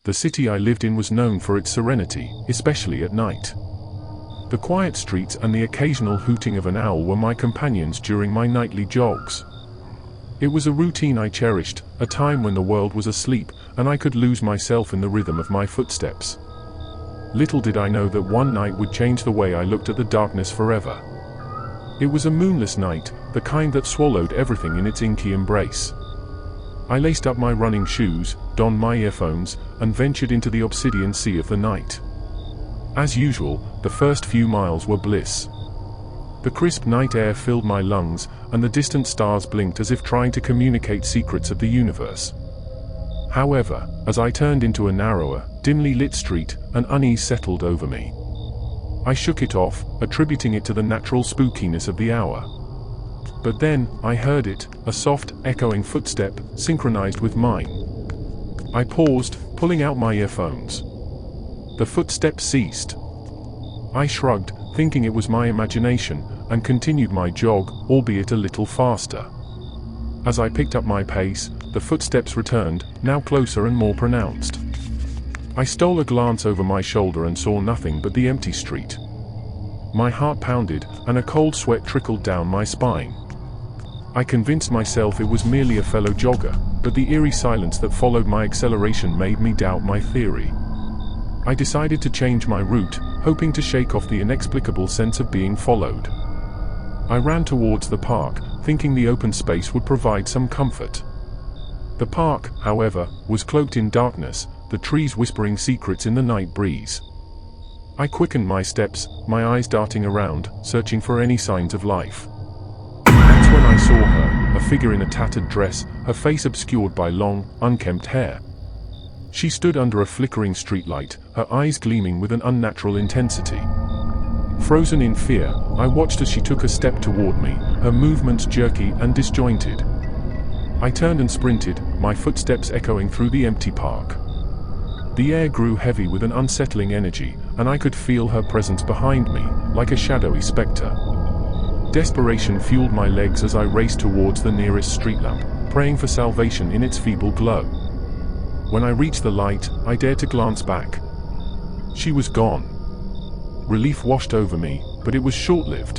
The city I lived in was known for its serenity, especially at night. The quiet streets and the occasional hooting of an owl were my companions during my nightly jogs. It was a routine I cherished, a time when the world was asleep, and I could lose myself in the rhythm of my footsteps. Little did I know that one night would change the way I looked at the darkness forever. It was a moonless night, the kind that swallowed everything in its inky embrace. I laced up my running shoes, donned my earphones, and ventured into the obsidian sea of the night. As usual, the first few miles were bliss. The crisp night air filled my lungs, and the distant stars blinked as if trying to communicate secrets of the universe. However, as I turned into a narrower, dimly lit street, an unease settled over me. I shook it off, attributing it to the natural spookiness of the hour. But then, I heard it, a soft, echoing footstep, synchronized with mine. I paused, pulling out my earphones. The footstep ceased. I shrugged, thinking it was my imagination, and continued my jog, albeit a little faster. As I picked up my pace, the footsteps returned, now closer and more pronounced. I stole a glance over my shoulder and saw nothing but the empty street. My heart pounded, and a cold sweat trickled down my spine. I convinced myself it was merely a fellow jogger, but the eerie silence that followed my acceleration made me doubt my theory. I decided to change my route, hoping to shake off the inexplicable sense of being followed. I ran towards the park, thinking the open space would provide some comfort. The park, however, was cloaked in darkness, the trees whispering secrets in the night breeze. I quickened my steps, my eyes darting around, searching for any signs of life. That's when I saw her, a figure in a tattered dress, her face obscured by long, unkempt hair. She stood under a flickering streetlight, her eyes gleaming with an unnatural intensity. Frozen in fear, I watched as she took a step toward me, her movements jerky and disjointed. I turned and sprinted, my footsteps echoing through the empty park. The air grew heavy with an unsettling energy, and I could feel her presence behind me, like a shadowy specter. Desperation fueled my legs as I raced towards the nearest street lamp, praying for salvation in its feeble glow. When I reached the light, I dared to glance back. She was gone. Relief washed over me, but it was short-lived.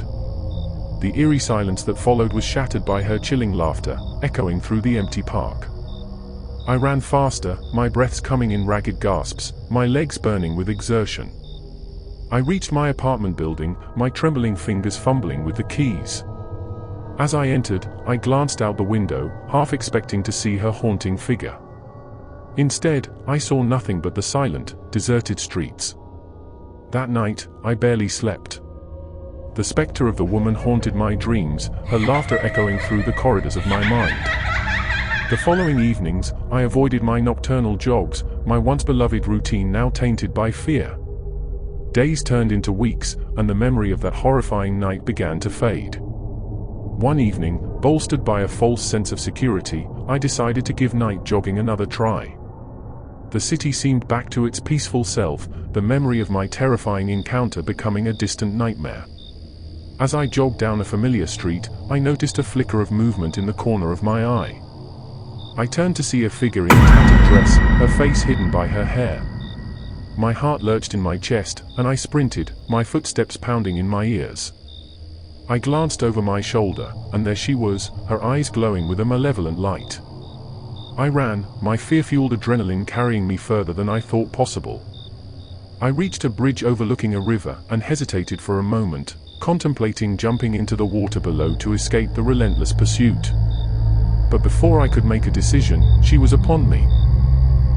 The eerie silence that followed was shattered by her chilling laughter, echoing through the empty park. I ran faster, my breaths coming in ragged gasps, my legs burning with exertion. I reached my apartment building, my trembling fingers fumbling with the keys. As I entered, I glanced out the window, half expecting to see her haunting figure. Instead, I saw nothing but the silent, deserted streets. That night, I barely slept. The specter of the woman haunted my dreams, her laughter echoing through the corridors of my mind. The following evenings, I avoided my nocturnal jogs, my once beloved routine now tainted by fear. Days turned into weeks, and the memory of that horrifying night began to fade. One evening, bolstered by a false sense of security, I decided to give night jogging another try. The city seemed back to its peaceful self, the memory of my terrifying encounter becoming a distant nightmare. As I jogged down a familiar street, I noticed a flicker of movement in the corner of my eye. I turned to see a figure in a tattered dress, her face hidden by her hair. My heart lurched in my chest, and I sprinted, my footsteps pounding in my ears. I glanced over my shoulder, and there she was, her eyes glowing with a malevolent light. I ran, my fear-fueled adrenaline carrying me further than I thought possible. I reached a bridge overlooking a river and hesitated for a moment, contemplating jumping into the water below to escape the relentless pursuit. But before I could make a decision, she was upon me.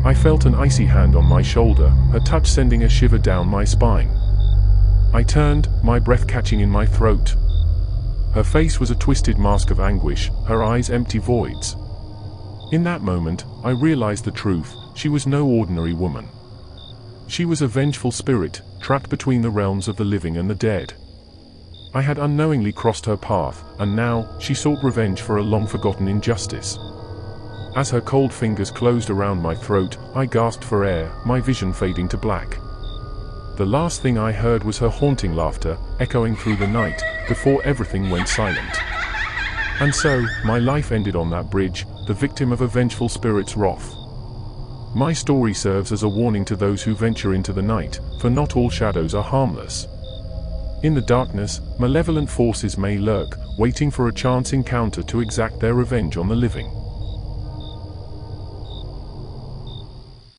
I felt an icy hand on my shoulder, her touch sending a shiver down my spine. I turned, my breath catching in my throat. Her face was a twisted mask of anguish, her eyes empty voids. In that moment, I realized the truth, she was no ordinary woman. She was a vengeful spirit, trapped between the realms of the living and the dead. I had unknowingly crossed her path, and now, she sought revenge for a long-forgotten injustice. As her cold fingers closed around my throat, I gasped for air, my vision fading to black. The last thing I heard was her haunting laughter, echoing through the night, before everything went silent. And so, my life ended on that bridge, the victim of a vengeful spirit's wrath. My story serves as a warning to those who venture into the night, for not all shadows are harmless. In the darkness, malevolent forces may lurk, waiting for a chance encounter to exact their revenge on the living.